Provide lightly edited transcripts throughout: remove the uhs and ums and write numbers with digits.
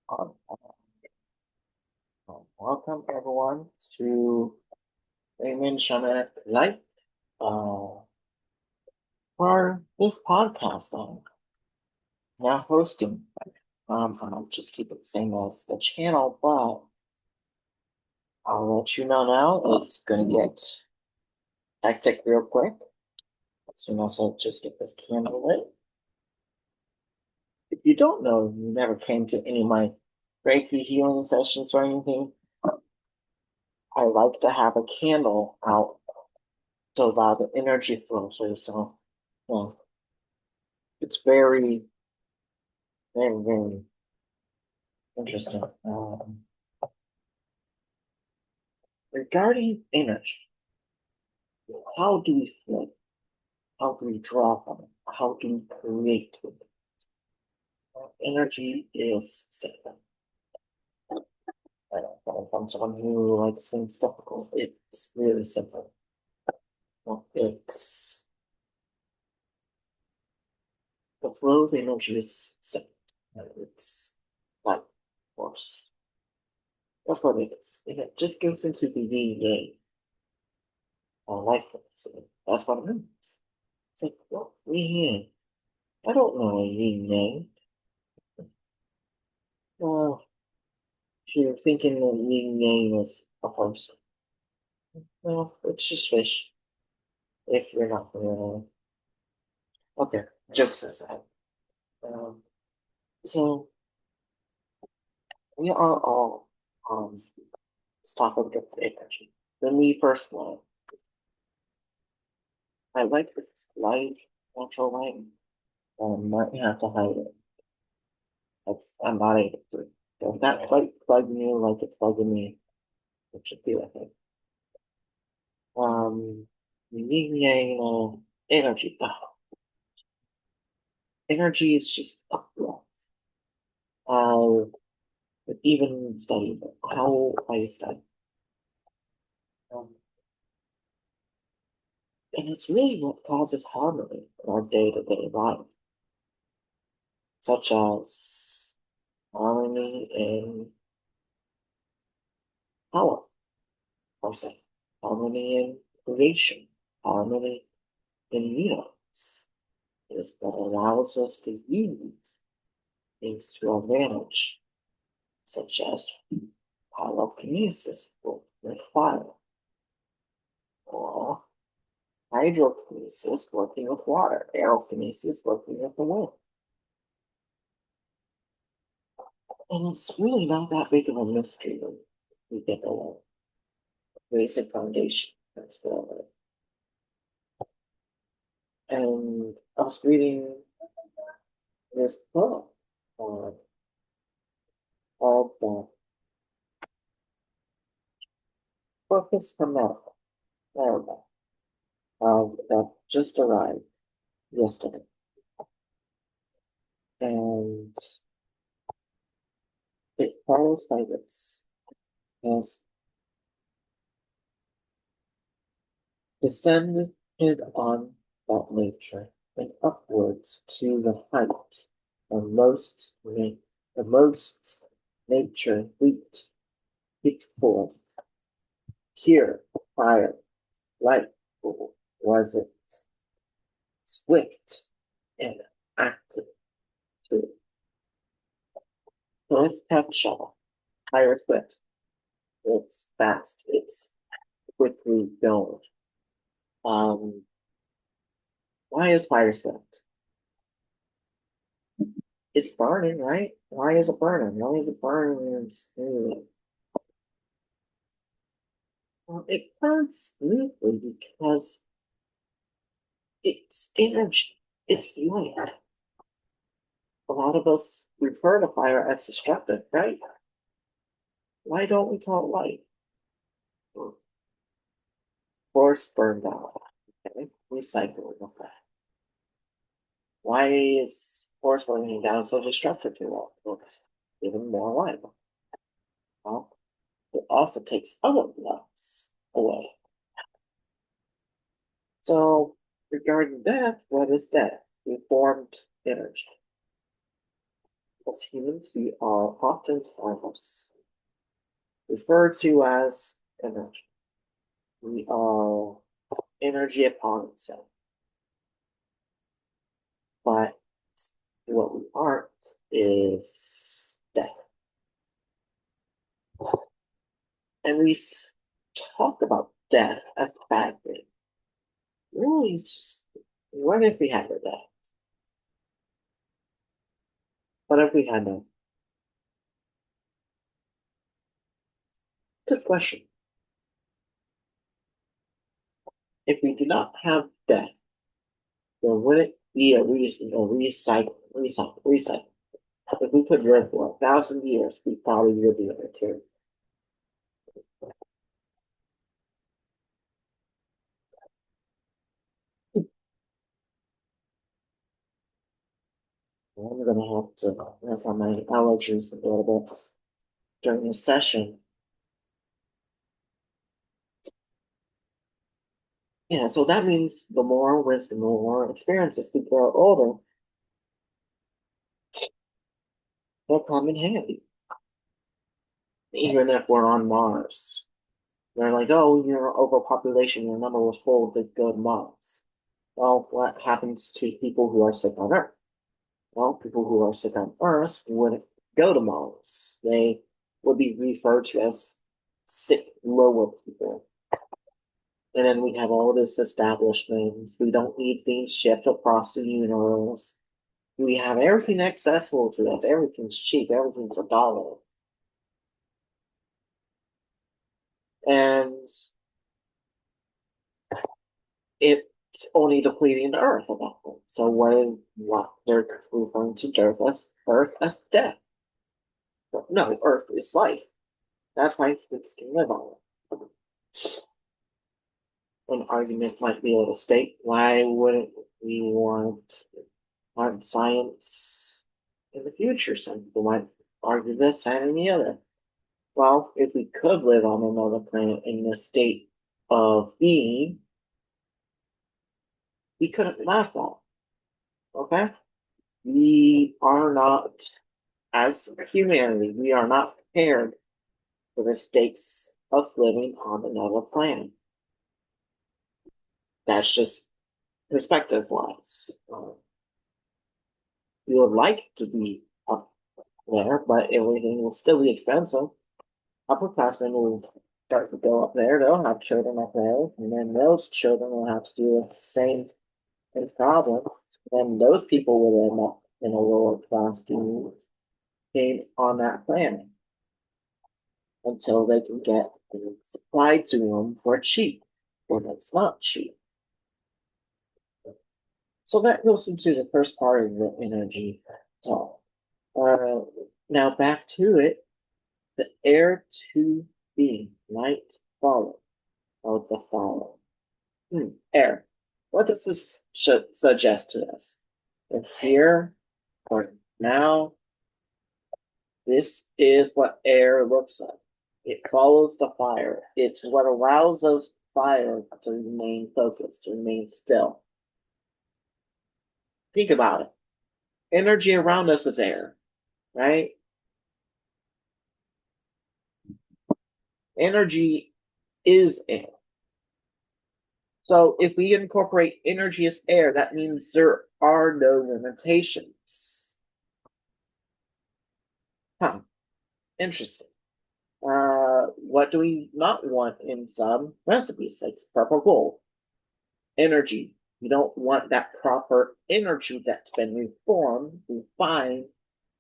On. Welcome everyone to Raymond Shaman Light uh, for this podcast. Now hosting. I'll just keep it the same as the channel, but I'll let you know now. It's gonna get hectic real quick. So also just get this candle lit. If you don't know, you never came to any of my Reiki healing sessions or anything. I like to have a candle out to allow the energy flow. So, well, it's very interesting. Regarding energy, how do we flow? How do we draw from it? How do we create with it? Energy is simple. I don't know if I'm someone who likes things difficult. It's really simple. Well, it's the flow of energy is simple. It's like force. That's what it is. And it just goes into the yin yang life force. So that's what it means. It's like, well, yin yang. I don't know a yin yang. Well, if you're thinking that yin yang is a person, well, it's just fish. If you're not familiar. Okay, jokes aside. Um, so we are all on this topic of energy. When we first met, I like this light, natural light. I might have to hide it. I'm not able to. So if that quite plugged me like it's plugging me, it should be like it. Yin yang energy. Energy is just upward. Uh, but even study how I study. Um, and it's really what causes harmony in our day-to-day life, such as harmony in power, per se, harmony in creation, harmony in universe. Is what allows us to use things to our advantage, such as pyrokinesis with fire, or hydrokinesis working with water, aerokinesis working with the wind. And it's really not that big of a mystery when we get the basic foundation. That's what And I was reading this book uh, called The Focus for Medical, that just arrived yesterday. And it follows like this. Has descended on that nature and upwards to the height of the most nature heat forth. Here, fire, light was it swift and active too. So it's textile, fire swift. It's fast. It's quickly going. Um, why is fire swift? It's burning, right? Why is it burning? Why is it burning smoothly? Well, it burns smoothly because it's energy. It's light. A lot of us refer to fire as destructive, right? Why don't we call it light? Force burned out. Okay? Recycling of that. Why is force burning down so destructive to us? It's even more light. Well, it also takes other loves away. So, regarding that, what is that? Reformed energy. As humans, we are oftentimes referred to as energy. We are energy upon itself. But what we aren't is death. And we talk about death as a bad thing. Really, it's just, what if we had a death? What if we had no? Good question. If we did not have death, there wouldn't be a reason to recycle. If we could live for 1,000 years, we probably would be able to. I'm gonna have to work on my allergies a little bit during this session. Yeah, so that means the more wisdom, the more experiences we grow older, they'll come in handy. Even if we're on Mars. They're like, oh, your overpopulation, your number was full to go to Mars. Well, what happens to people who are sick on Earth? Well, people who are sick on Earth wouldn't go to Mars. They would be referred to as sick lower people. And then we have all this establishments. We don't need things shipped across the universe. We have everything accessible to us. Everything's cheap. Everything's a dollar. And it's only depleting the earth at that point. So what they're referring to earth as death. But no, earth is life. That's why humans can live on it. An argument might be able to state, why wouldn't we want science in the future? Some people might argue this and the other. Well, if we could live on another planet in a state of being, we couldn't last long. Okay? We are not, as humanity, we are not prepared for the stakes of living on another planet. That's just perspective wise. We would like to be up there, but everything will still be expensive. Upperclassmen will start to go up there, they'll have children up there, and then those children will have to deal with the same problems. And those people will end up in a lower class being on that planet until they can get supplied to them for cheap, when it's not cheap. So that goes into the first part of the energy talk. Uh, Now back to it. The air to be, light follow, of the follow. Air. What does this suggest to us? If here or now, this is what air looks like. It follows the fire. It's what allows us fire to remain focused, to remain still. Think about it. Energy around us is air, right? Energy is air. So if we incorporate energy as air, that means there are no limitations. Huh, interesting. What do we not want in some recipes? Like purple gold. Energy. You don't want that proper energy that's been refined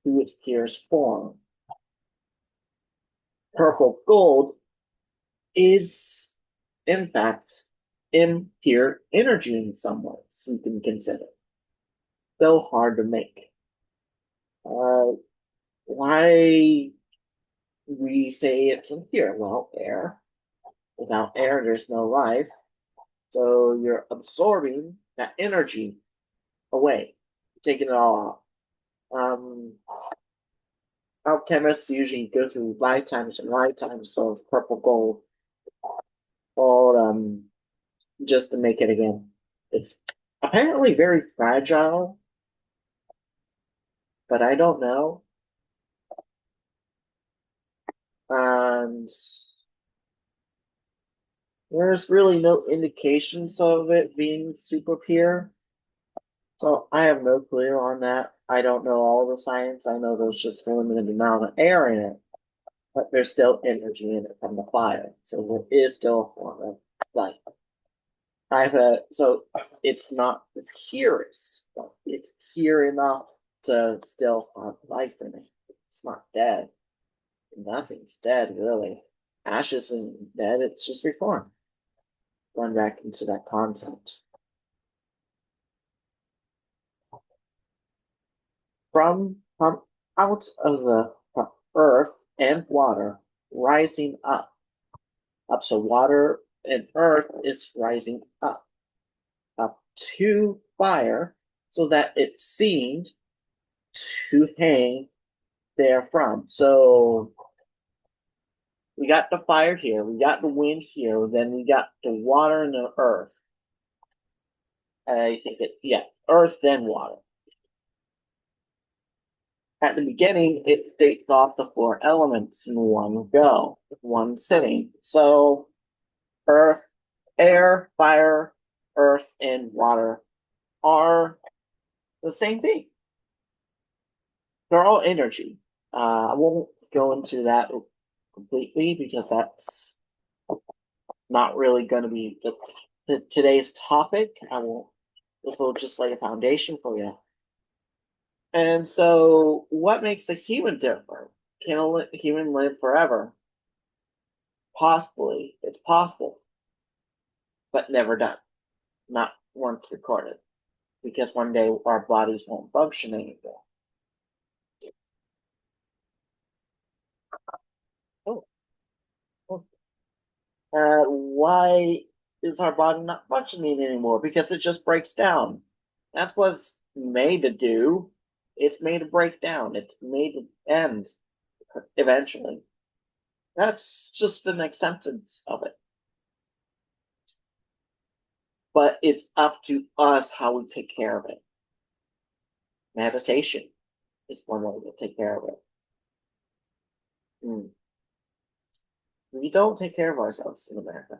to its purest form. Purple gold is, in fact, impure energy in some ways you can consider. So hard to make. Why we say it's impure? Well, air. Without air, there's no life. So you're absorbing that energy away, taking it all out. Alchemists usually go through lifetimes and lifetimes of purple gold, all just to make it again. It's apparently very fragile, but I don't know. And there's really no indications of it being super pure. So I have no clue on that. I don't know all the science. I know there's just a limited amount of air in it, but there's still energy in it from the fire. So there is still a form of life. So it's not as curious, but it's pure enough to still have life in it. It's not dead. Nothing's dead, really. Ashes isn't dead, it's just reformed. Going back into that concept. From out of the earth and water rising up. So water and earth is rising up to fire, so that it seemed to hang therefrom. So we got the fire here, we got the wind here, then we got the water and the earth. I think yeah, earth then water. At the beginning, it states off the four elements in one go, one sitting. So earth, air, fire, earth, and water are the same thing. They're all energy. I won't go into that completely because that's not really going to be today's topic. I won't. This will just lay a foundation for you. And so, what makes a human different? Can a human live forever? Possibly, it's possible, but never done. Not once recorded, because one day our bodies won't function anymore. Oh, oh. Why is our body not functioning anymore? Because it just breaks down. That's what it's made to do. It's made to break down. It's made to end eventually. That's just an acceptance of it. But it's up to us how we take care of it. Meditation is one way to take care of it. Mm. We don't take care of ourselves in America.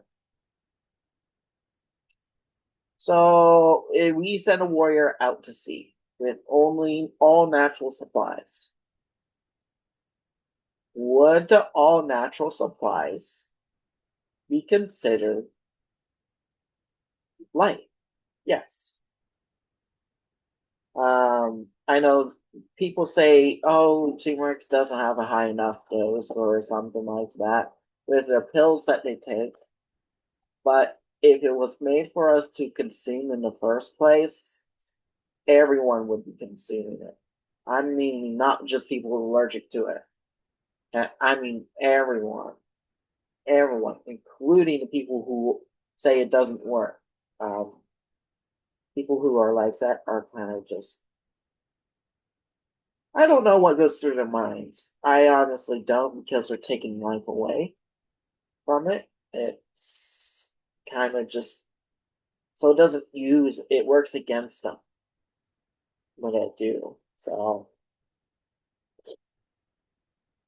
So we send a warrior out to sea with only all natural supplies. Would all natural supplies be considered light? Yes. I know people say, oh, turmeric doesn't have a high enough dose or something like that with the pills that they take. But if it was made for us to consume in the first place, everyone would be consuming it. I mean, not just people who are allergic to it. I mean, everyone, including the people who say it doesn't work. Um, People who are like that are kind of just, I don't know what goes through their minds. I honestly don't because they're taking life away from it. It's kind of just, so it doesn't use, it works against them when they do. So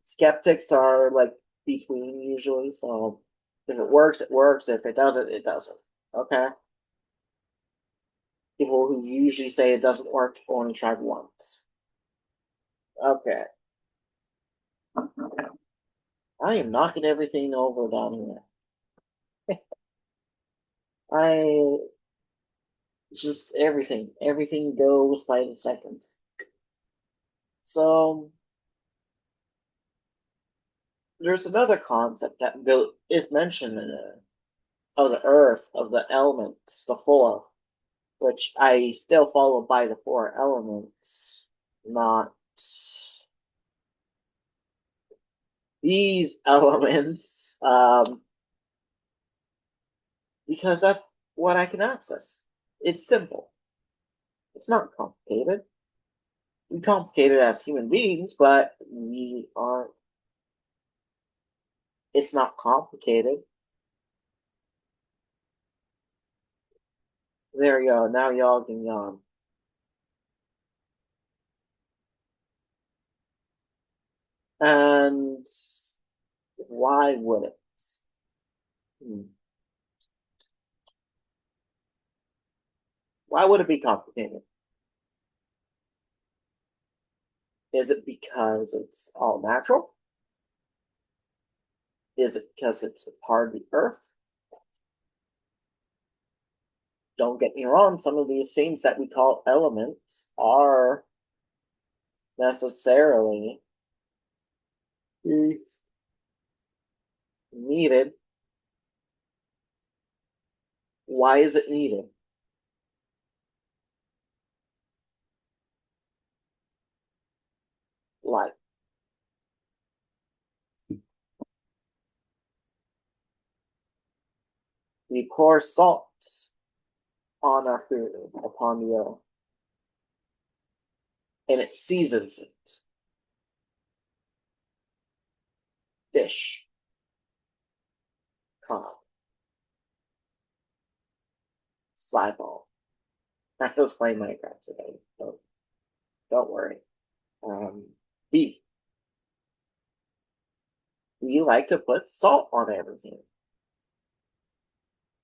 skeptics are like between usually. So if it works, it works. If it doesn't, it doesn't. Okay. People who usually say it doesn't work only tried once. Okay. I am knocking everything over down here. I just everything goes by the seconds. So there's another concept that is mentioned in of the earth, of the elements, the four, which I still follow by the four elements, not these elements, because that's what I can access. It's simple. It's not complicated. We complicate it as human beings, but we aren't. It's not complicated. There you go. Now y'all can yawn. And Why would it? Hmm. Why would it be complicated? Is it because it's all natural? Is it because it's a part of the earth? Don't get me wrong, some of these things that we call elements are necessarily needed. Why is it needed? Like, we pour salt on our food, upon the earth, and it seasons it. Fish, cod, slide ball. I was playing Minecraft today, so don't worry. Um, Beef. We like to put salt on everything.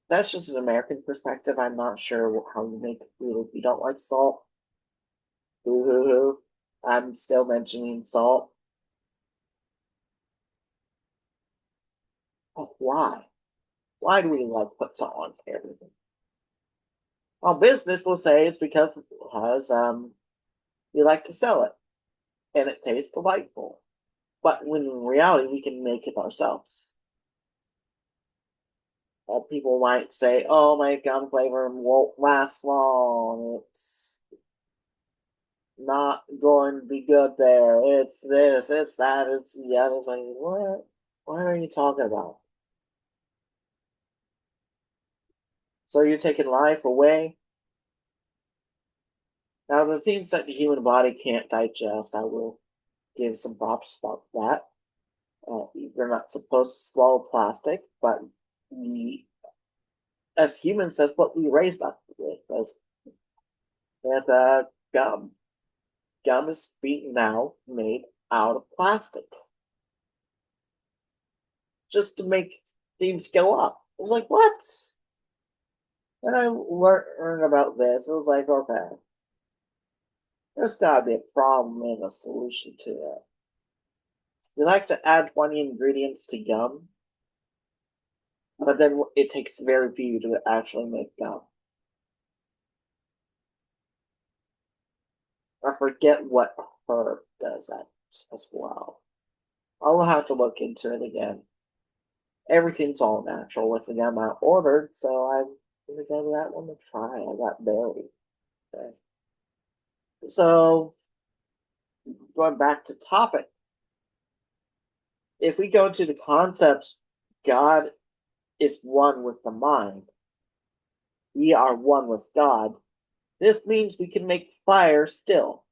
That's just an American perspective. I'm not sure how you make food if you don't like salt. Hoo hoo hoo. I'm still mentioning salt. But why? Why do we like put salt on everything? Well, business will say it's because we like to sell it and it tastes delightful. But when in reality we can make it ourselves. People might say, "Oh, my gum flavor won't last long. It's not going to be good there. It's this, it's that, it's the other." It's like, what? What are you talking about? So you're taking life away? Now, the things that the human body can't digest, I will give some props about that. You're not supposed to swallow plastic, but we, as humans, that's what we raised up with, with gum. Gum is being now made out of plastic just to make things go up. I was like, what? When I learned about this, it was like, okay, there's got to be a problem and a solution to it. They like to add 20 ingredients to gum, but then it takes very few to actually make gum. I forget what herb does that as well. I'll have to look into it again. Everything's all natural with the gum I ordered, so I'm gonna give that one a try. I got berry. Okay. So going back to topic, if we go to the concept, God is one with the mind. We are one with God. This means we can make fire still.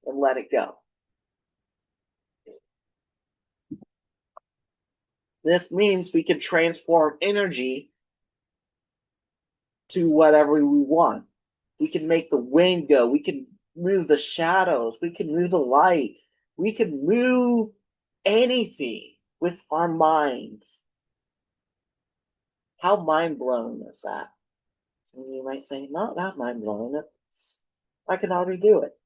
And let it go. This means we can transform energy to whatever we want. We can make the wind go. We can move the shadows. We can move the light. We can move anything with our minds. How mind blowing is that? Some of you might say, not that mind blowing. I can already do it.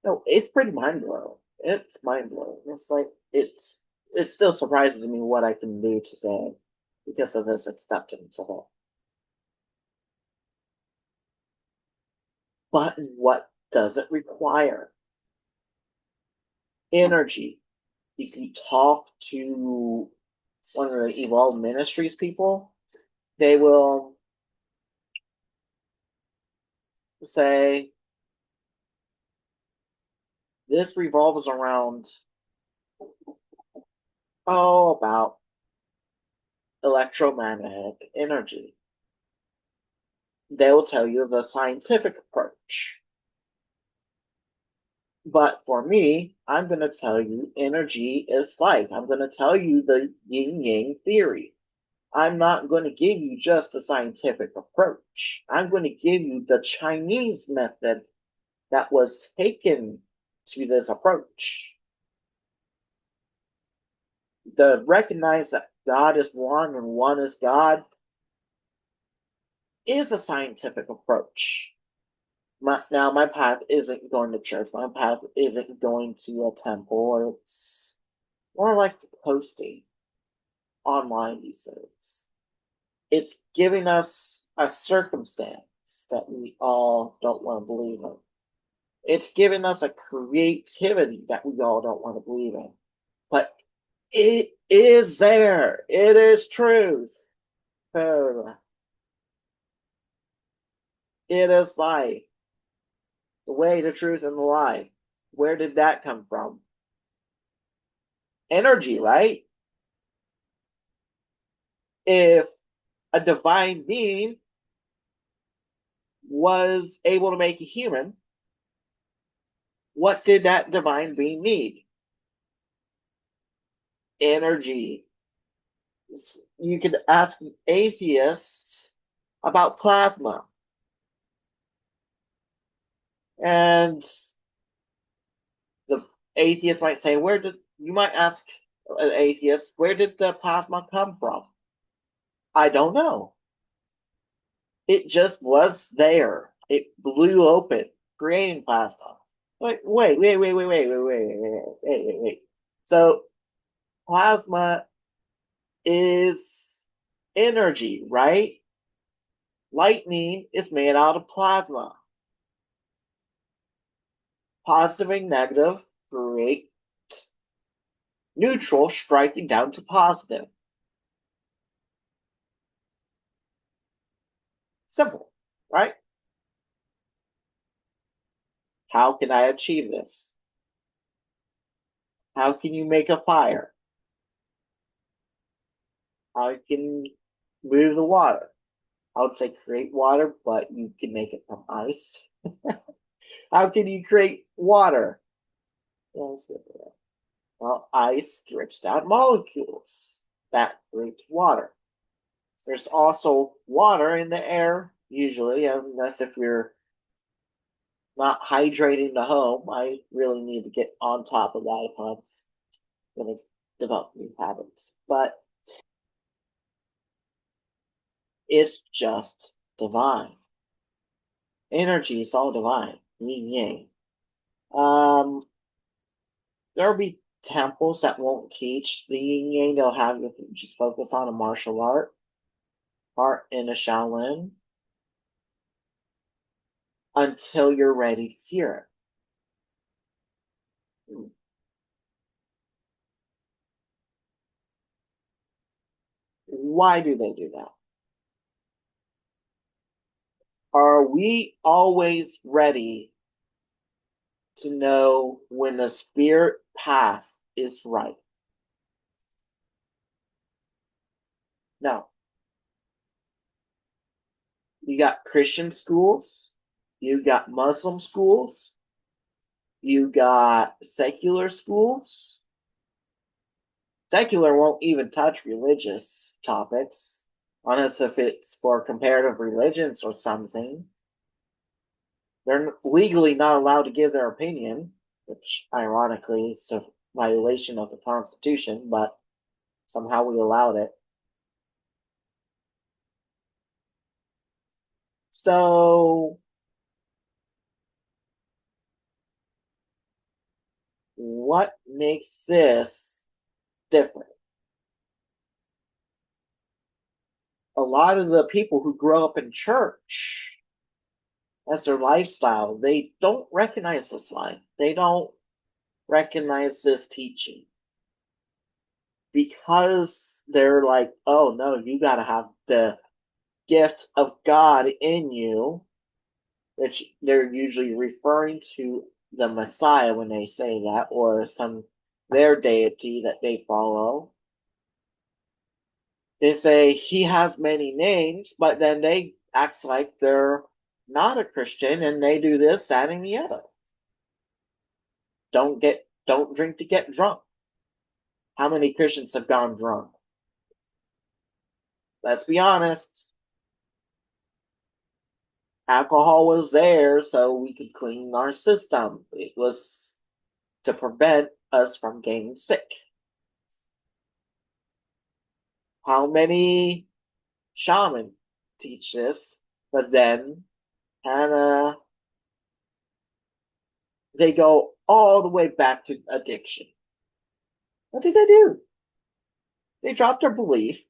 No, it's pretty mind blowing. It's mind blowing. It's like it still surprises me what I can do today because of this acceptance of it. But what does it require? Energy. If you talk to one of the Evolved Ministries people, they will say this revolves around, about electromagnetic energy. They will tell you the scientific approach. But for me, I'm going to tell you energy is life. I'm going to tell you the yin yang theory. I'm not going to give you just a scientific approach. I'm going to give you the Chinese method that was taken to this approach. To recognize that God is one and one is God is a scientific approach. Now, my path isn't going to church. My path isn't going to a temple. It's more like posting online these days. It's giving us a circumstance that we all don't want to believe in. It's giving us a creativity that we all don't want to believe in. But it is there. It is truth. Oh, it is life. The way, the truth, and the life. Where did that come from? Energy, right? If a divine being was able to make a human, what did that divine being need? Energy. You could ask atheists about plasma. And the atheist might say, you might ask an atheist, where did the plasma come from? I don't know. It just was there. It blew open, creating plasma. Wait. So plasma is energy, right? Lightning is made out of plasma. Positive and negative create neutral striking down to positive. Simple, right? How can I achieve this? How can you make a fire? How can you move the water? I would say create water, but you can make it from ice. How can you create water? Yeah, let's go for that. Well, ice drips down molecules. That creates water. There's also water in the air, usually, unless if you're not hydrating the home. I really need to get on top of that if I'm going to develop new habits. But it's just divine. Energy is all divine. Yin yang. Um, there'll be temples that won't teach the yin yang. They'll have you just focus on a martial art in a Shaolin until you're ready to hear it. Why do they do that? Are we always ready to know when the spirit path is right? No. You got Christian schools, you got Muslim schools, you got secular schools. Secular won't even touch religious topics, unless if it's for comparative religions or something. They're legally not allowed to give their opinion, which ironically is a violation of the Constitution, but somehow we allowed it. So, what makes this different? A lot of the people who grow up in church as their lifestyle, they don't recognize this life. They don't recognize this teaching because they're like, oh no, you got to have the gift of God in you, which they're usually referring to the Messiah when they say that, or some their deity that they follow. They say he has many names, but then they act like they're not a Christian and they do this, that, and the other. Don't drink to get drunk. How many Christians have gone drunk? let's be honest. Alcohol was there so we could clean our system. It was to prevent us from getting sick. How many shaman teach this? But then Hannah, they go all the way back to addiction. What did they do? They dropped their belief.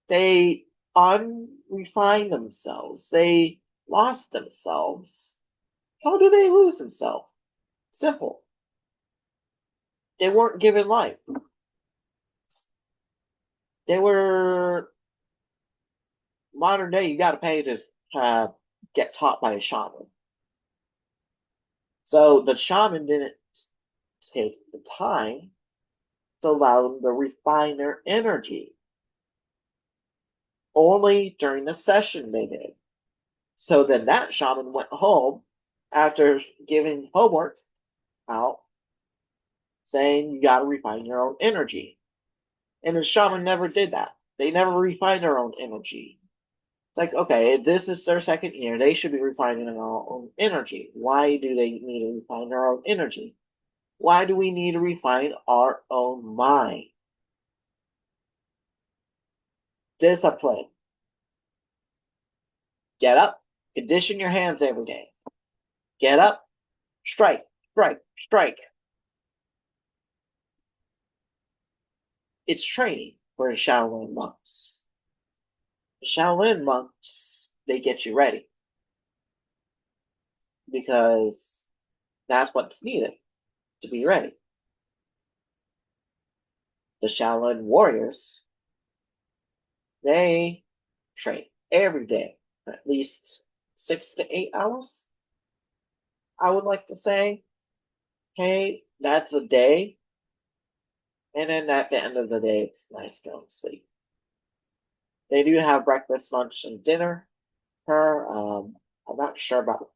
They unrefined themselves. They lost themselves. How do they lose themselves? Simple. They weren't given life. They were modern day. You got to pay to get taught by a shaman. So the shaman didn't take the time to allow them to refine their energy. Only during the session they did. So then that shaman went home after giving homework out, saying you got to refine your own energy. And the shaman never did that. They never refined their own energy. It's like, okay, this is their second year. They should be refining their own energy. Why do they need to refine their own energy? Why do we need to refine our own mind? Discipline. Get up, condition your hands every day. Get up, strike, strike, strike. It's training for the Shaolin monks. The Shaolin monks, they get you ready because that's what's needed to be ready. The Shaolin warriors, they train every day for at least 6 to 8 hours. I would like to say, hey, that's a day. And then at the end of the day, it's nice to go to sleep. They do have breakfast, lunch, and dinner. I'm not sure about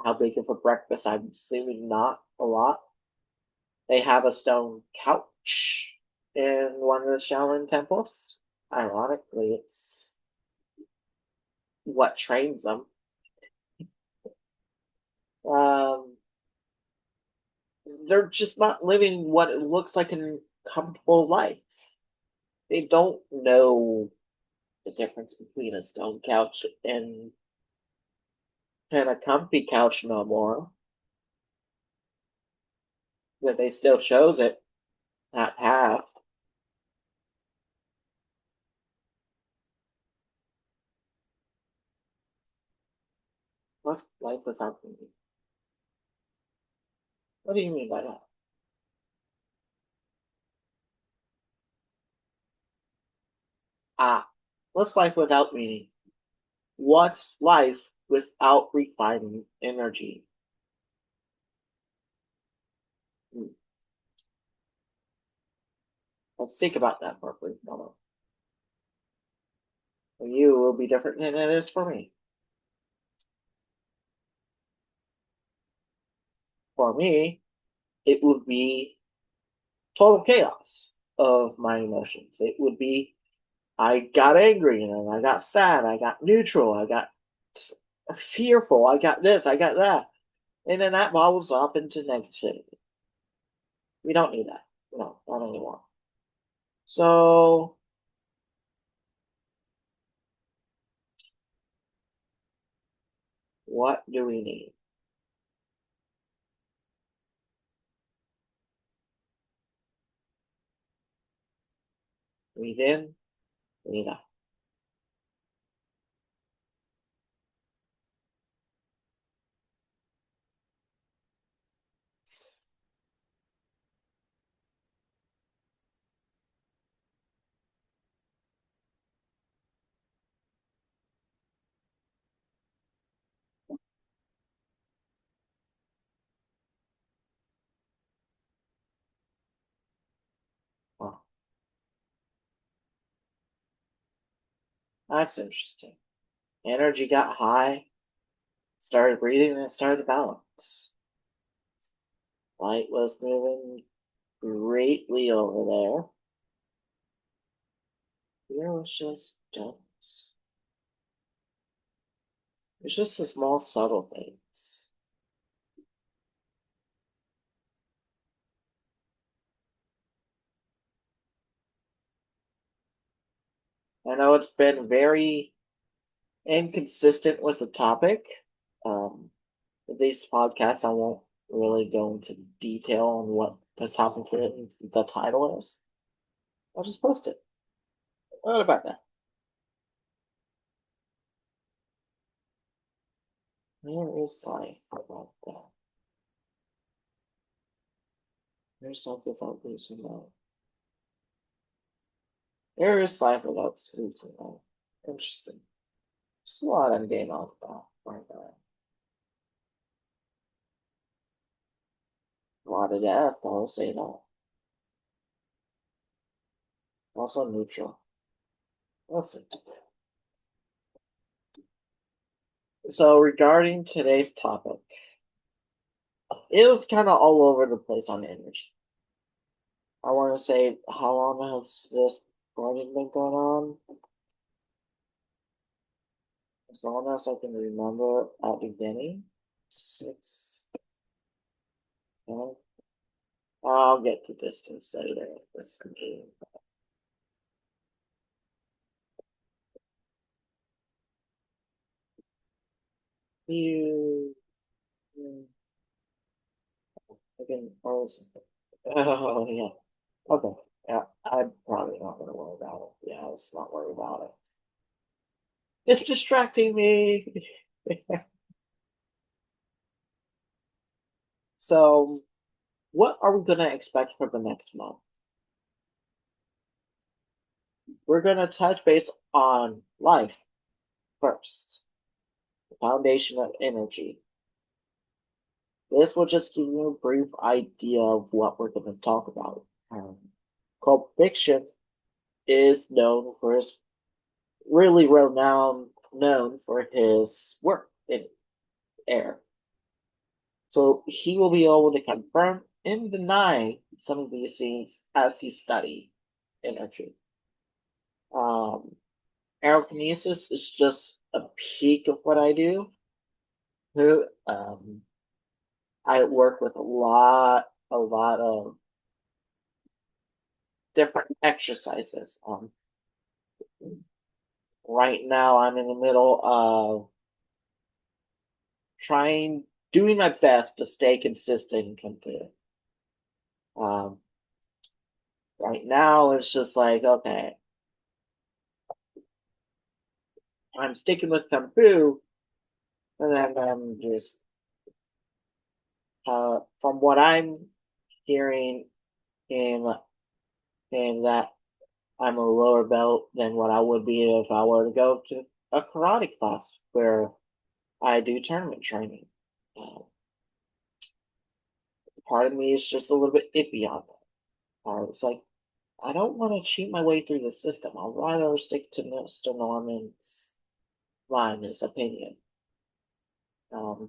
how big of a breakfast. I'm assuming not a lot. They have a stone couch in one of the Shaolin temples. Ironically, it's what trains them. Um, they're just not living what it looks like a comfortable life. They don't know the difference between a stone couch and a comfy couch no more. But they still chose it, that path. What's life without meaning? What do you mean by that? Ah, what's life without meaning? What's life without refining energy? Hmm. Let's think about that for a brief moment. For you, it will be different than it is for me. For me, it would be total chaos of my emotions. It would be I got angry and then I got sad, I got neutral, I got fearful, I got this, I got that. And then that bobbles up into negativity. We don't need that. No, not anymore. So, what do we need? Breathe in, breathe out. Oh, that's interesting. Energy got high, started breathing, and started to balance. Light was moving greatly over there. It was just dumbness. It's just the small, subtle things. I know it's been very inconsistent with the topic. Um, with these podcasts, I won't really go into detail on what the topic is, the title is. I'll just post it. What about that? There is life about that. There's life without losing love. There is life without losing love. Interesting. There's a lot I'm getting off about right now. A lot of death, I'll say that. Also neutral. Listen. So regarding today's topic, it was kind of all over the place on energy. I want to say, how long has this recording been going on? As long as I can remember at the beginning. 6, 10. I'll get to distance later. This computer. You. Again, oh, yeah. Okay. Yeah, I'm probably not going to worry about it. Yeah, let's not worry about it. It's distracting me. So, what are we going to expect for the next month? We're going to touch base on life first, the foundation of energy. This will just give you a brief idea of what we're going to talk about. Pulp Fiction is known for his really renowned, known for his work in air. So he will be able to confirm and deny some of these things as he studied energy. Um, Aerokinesis is just a peak of what I do. I work with a lot of different exercises. Right now, I'm in the middle of trying, doing my best to stay consistent and competitive. Um, right now, it's just like, okay, I'm sticking with Kung Fu, and then I'm just, from what I'm hearing in, in that I'm a lower belt than what I would be if I were to go to a karate class where I do tournament training. Part of me is just a little bit iffy on that. It's like, I don't want to cheat my way through the system. I'd rather stick to Mr. Norman's line, his opinion.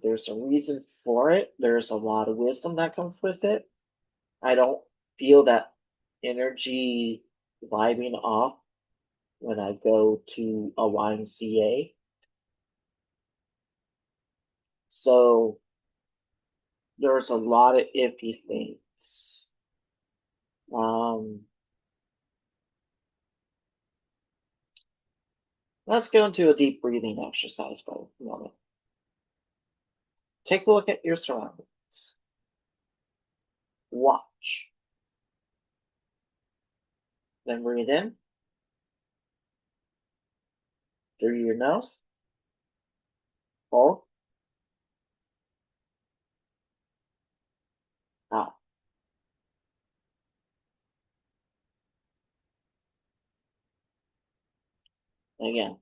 There's a reason for it. There's a lot of wisdom that comes with it. I don't feel that energy vibing off when I go to a YMCA. So there's a lot of iffy things. Um, let's go into a deep breathing exercise for a moment. Take a look at your surroundings. Watch. Then breathe in through your nose. Hold. Out. Again.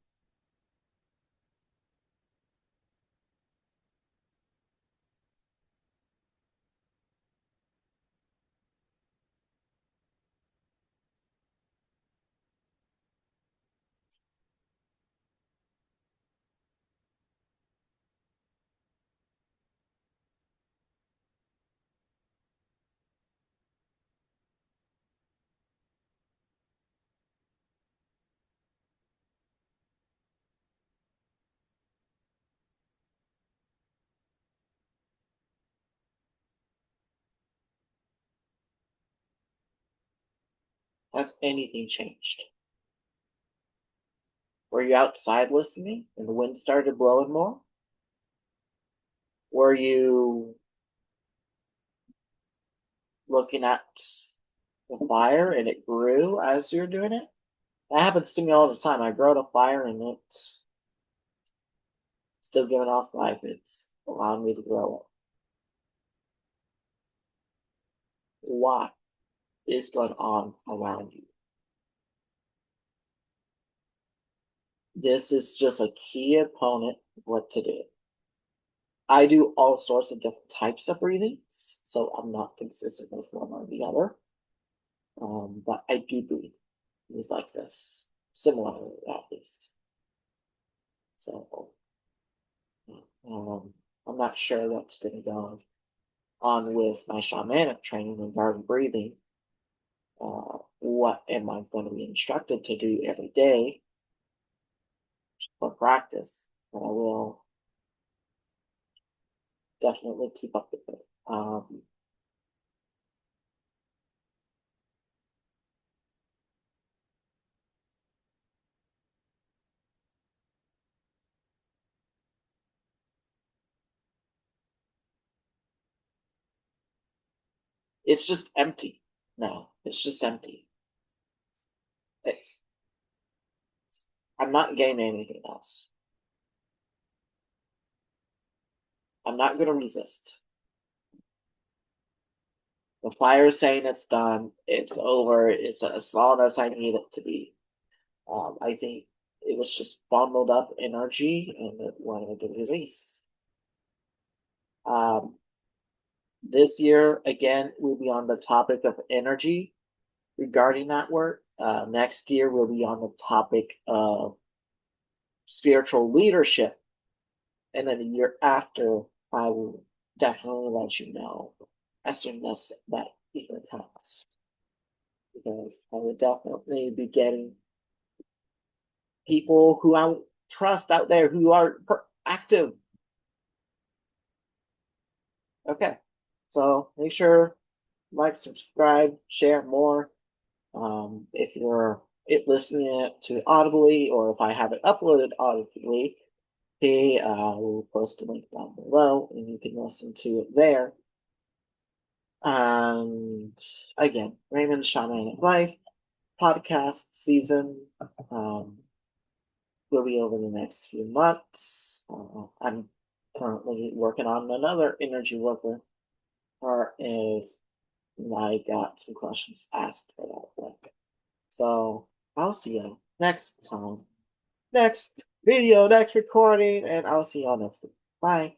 Has anything changed? Were you outside listening and the wind started blowing more? Were you looking at the fire and it grew as you're doing it? That happens to me all the time. I grow a fire and it's still giving off life. It's allowing me to grow it. What is going on around you? This is just a key opponent what to do. I do all sorts of different types of breathings, so I'm not consistent with one or the other. But I do breathe like this, similarly at least. So I'm not sure what's going to go on with my shamanic training and garden breathing. What am I going to be instructed to do every day for practice? But I will definitely keep up with it. It's just empty now. It's just empty. I'm not gaining anything else. I'm not going to resist. The fire is saying it's done. It's over. It's as long as I need it to be. I think it was just bundled up energy and it wanted to release. This year, again, we'll be on the topic of energy regarding that work. Next year, we'll be on the topic of spiritual leadership. And then a year after, I will definitely let you know as soon as that year comes. Because I would definitely be getting people who I trust out there who are active. Okay. So make sure like, subscribe, share more. If you're listening to audibly or if I have it uploaded audibly, hey, we'll post a link down below and you can listen to it there. And again, Raymond Shamanic Life podcast season will be over the next few months. I'm currently working on another energy worker, or if I got some questions asked for that link. So I'll see you next time, next video, next recording, and I'll see y'all next time. Bye.